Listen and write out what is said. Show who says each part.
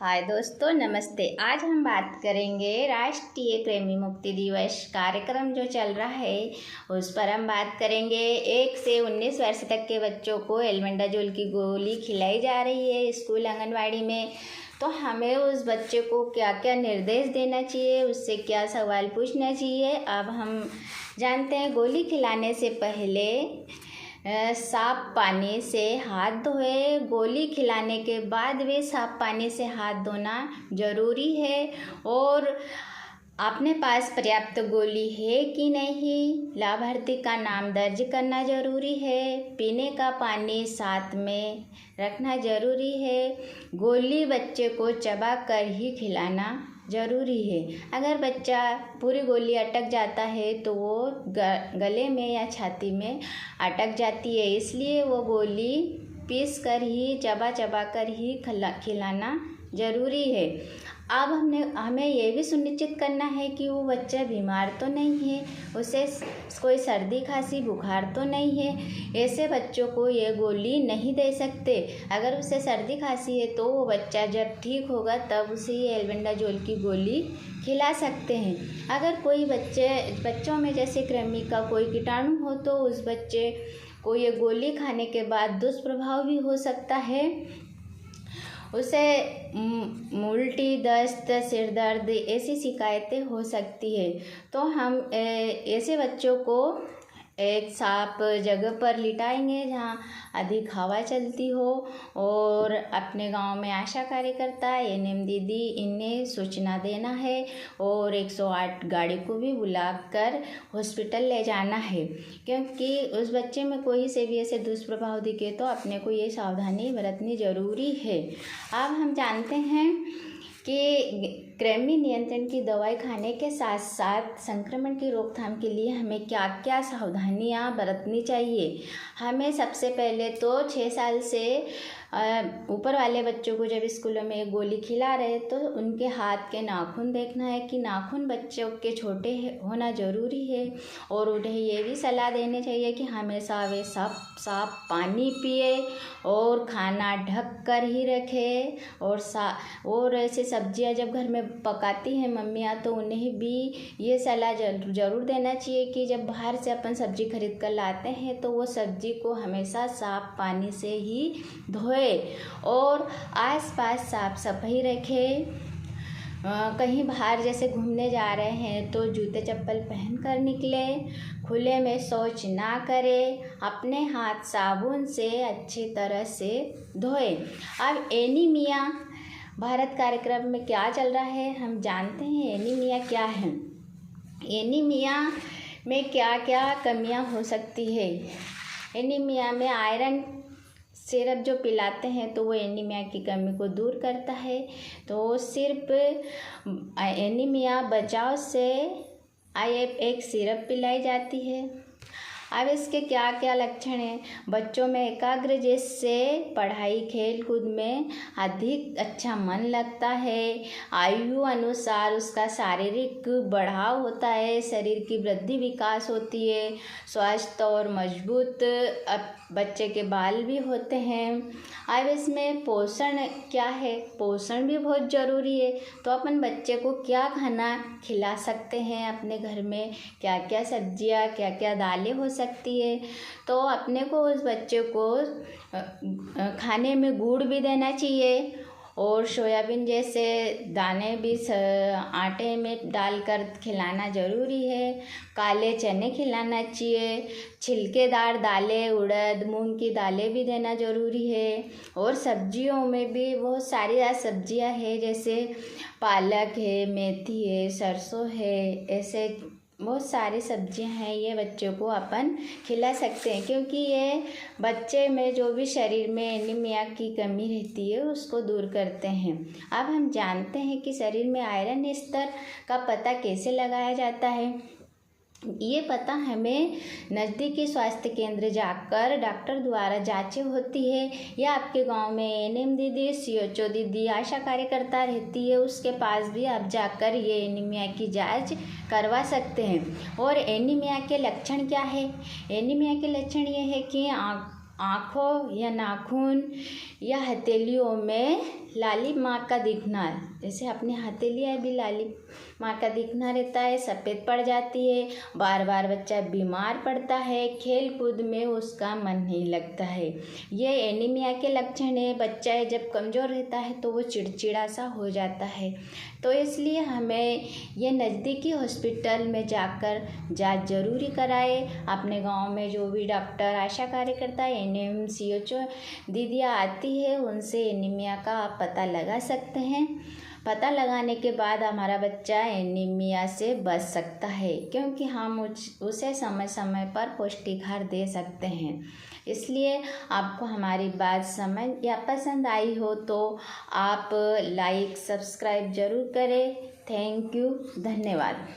Speaker 1: हाय दोस्तों, नमस्ते। आज हम बात करेंगे राष्ट्रीय कृमि मुक्ति दिवस कार्यक्रम जो चल रहा है उस पर हम बात करेंगे। 1 से 19 वर्ष तक के बच्चों को एल्बेंडाजोल की गोली खिलाई जा रही है स्कूल आंगनवाड़ी में। तो हमें उस बच्चे को क्या क्या निर्देश देना चाहिए, उससे क्या सवाल पूछना चाहिए, अब हम जानते हैं। गोली खिलाने से पहले साफ पानी से हाथ धोए। गोली खिलाने के बाद भी साफ पानी से हाथ धोना ज़रूरी है। और अपने पास पर्याप्त गोली है कि नहीं, लाभार्थी का नाम दर्ज करना ज़रूरी है। पीने का पानी साथ में रखना ज़रूरी है। गोली बच्चे को चबा कर ही खिलाना ज़रूरी है। अगर बच्चा पूरी गोली अटक जाता है तो वो गले में या छाती में अटक जाती है, इसलिए वो गोली पीस कर ही चबा कर ही खिलाना ज़रूरी है। अब हमें ये भी सुनिश्चित करना है कि वो बच्चा बीमार तो नहीं है, उसे कोई सर्दी खांसी बुखार तो नहीं है। ऐसे बच्चों को ये गोली नहीं दे सकते। अगर उसे सर्दी खांसी है तो वो बच्चा जब ठीक होगा तब उसे ये एल्बेंडाजोल की गोली खिला सकते हैं। अगर कोई बच्चों में जैसे कृमि का कोई कीटाणु हो तो उस बच्चे को ये गोली खाने के बाद दुष्प्रभाव भी हो सकता है। उसे उल्टी, दस्त, सिर दर्द ऐसी शिकायतें हो सकती है। तो हम ऐसे बच्चों को एक साफ जगह पर लिटाएंगे जहाँ अधिक हवा चलती हो, और अपने गांव में आशा कार्यकर्ता, एएनएम दीदी, इन्हें सूचना देना है और 108 गाड़ी को भी बुलाकर हॉस्पिटल ले जाना है। क्योंकि उस बच्चे में कोई से भी ऐसे दुष्प्रभाव दिखे तो अपने को ये सावधानी बरतनी ज़रूरी है। अब हम जानते हैं कि कृमि नियंत्रण की दवाई खाने के साथ साथ संक्रमण की रोकथाम के लिए हमें क्या क्या सावधानियां बरतनी चाहिए। हमें सबसे पहले तो 6 साल से ऊपर वाले बच्चों को जब स्कूलों में गोली खिला रहे तो उनके हाथ के नाखून देखना है कि नाखून बच्चों के छोटे होना ज़रूरी है। और उन्हें ये भी सलाह देनी चाहिए कि हमेशा वे साफ पानी पिए और खाना ढक कर ही रखें। और ऐसे सब्जियां जब घर में पकाती हैं मम्मियाँ तो उन्हें भी ये सलाह ज़रूर देना चाहिए कि जब बाहर से अपन सब्जी खरीद कर लाते हैं तो वो सब्जी को हमेशा साफ पानी से ही धोए और आसपास साफ सफाई रखें। कहीं बाहर जैसे घूमने जा रहे हैं तो जूते चप्पल पहन कर निकले। खुले में शौच ना करें। अपने हाथ साबुन से अच्छी तरह से धोएं। अब एनीमिया भारत कार्यक्रम में क्या चल रहा है हम जानते हैं। एनीमिया क्या है? एनीमिया में क्या क्या कमियां हो सकती है? एनीमिया में आयरन सिरप जो पिलाते हैं तो वो एनीमिया की कमी को दूर करता है। तो सिर्फ एनीमिया बचाव से एक सिरप पिलाई जाती है। अब इसके क्या क्या लक्षण हैं? बच्चों में एकाग्र जिससे पढ़ाई खेल कूद में अधिक अच्छा मन लगता है। आयु अनुसार उसका शारीरिक बढ़ाव होता है, शरीर की वृद्धि विकास होती है, स्वस्थ और मजबूत बच्चे के बाल भी होते हैं। अब इसमें पोषण क्या है? पोषण भी बहुत ज़रूरी है। तो अपन बच्चे को क्या खाना खिला सकते हैं? अपने घर में क्या क्या सब्जियां, क्या क्या दालें हो सकती है? तो अपने को उस बच्चे को खाने में गुड़ भी देना चाहिए और सोयाबीन जैसे दाने भी आटे में डालकर खिलाना ज़रूरी है। काले चने खिलाना चाहिए। छिलकेदार दालें, उड़द, मूंग की दालें भी देना ज़रूरी है। और सब्जियों में भी बहुत सारी सब्जियां हैं जैसे पालक है, मेथी है, सरसों है, ऐसे बहुत सारी सब्जियां हैं, ये बच्चों को अपन खिला सकते हैं। क्योंकि ये बच्चे में जो भी शरीर में एनीमिया की कमी रहती है उसको दूर करते हैं। अब हम जानते हैं कि शरीर में आयरन स्तर का पता कैसे लगाया जाता है। ये पता हमें नज़दीकी स्वास्थ्य केंद्र जाकर डॉक्टर द्वारा जांचें होती है, या आपके गांव में एएनएम दीदी, सीएचओ दीदी, आशा कार्यकर्ता रहती है, उसके पास भी आप जाकर ये एनीमिया की जांच करवा सकते हैं। और एनीमिया के लक्षण क्या है? एनीमिया के लक्षण ये है कि आँखों या नाखून या हथेलियों में लाली माँ का दिखना, जैसे अपने हथेलियाँ भी लाली माँ का दिखना रहता है, सफ़ेद पड़ जाती है, बार बार बच्चा बीमार पड़ता है, खेल कूद में उसका मन नहीं लगता है। ये एनीमिया के लक्षण है। बच्चा जब कमज़ोर रहता है तो वो चिड़चिड़ा सा हो जाता है। तो इसलिए हमें ये नज़दीकी हॉस्पिटल में जाकर जांच जरूरी कराए। अपने गांव में जो भी डॉक्टर, आशा कार्यकर्ता, एनएम, सीएचओ दीदियाँ आती है, उनसे एनीमिया का आप पता लगा सकते हैं। पता लगाने के बाद हमारा बच्चा एनीमिया से बच सकता है, क्योंकि हम उसे समय समय पर पौष्टिक आहार दे सकते हैं। इसलिए आपको हमारी बात समझ या पसंद आई हो तो आप लाइक सब्सक्राइब ज़रूर करें। थैंक यू, धन्यवाद।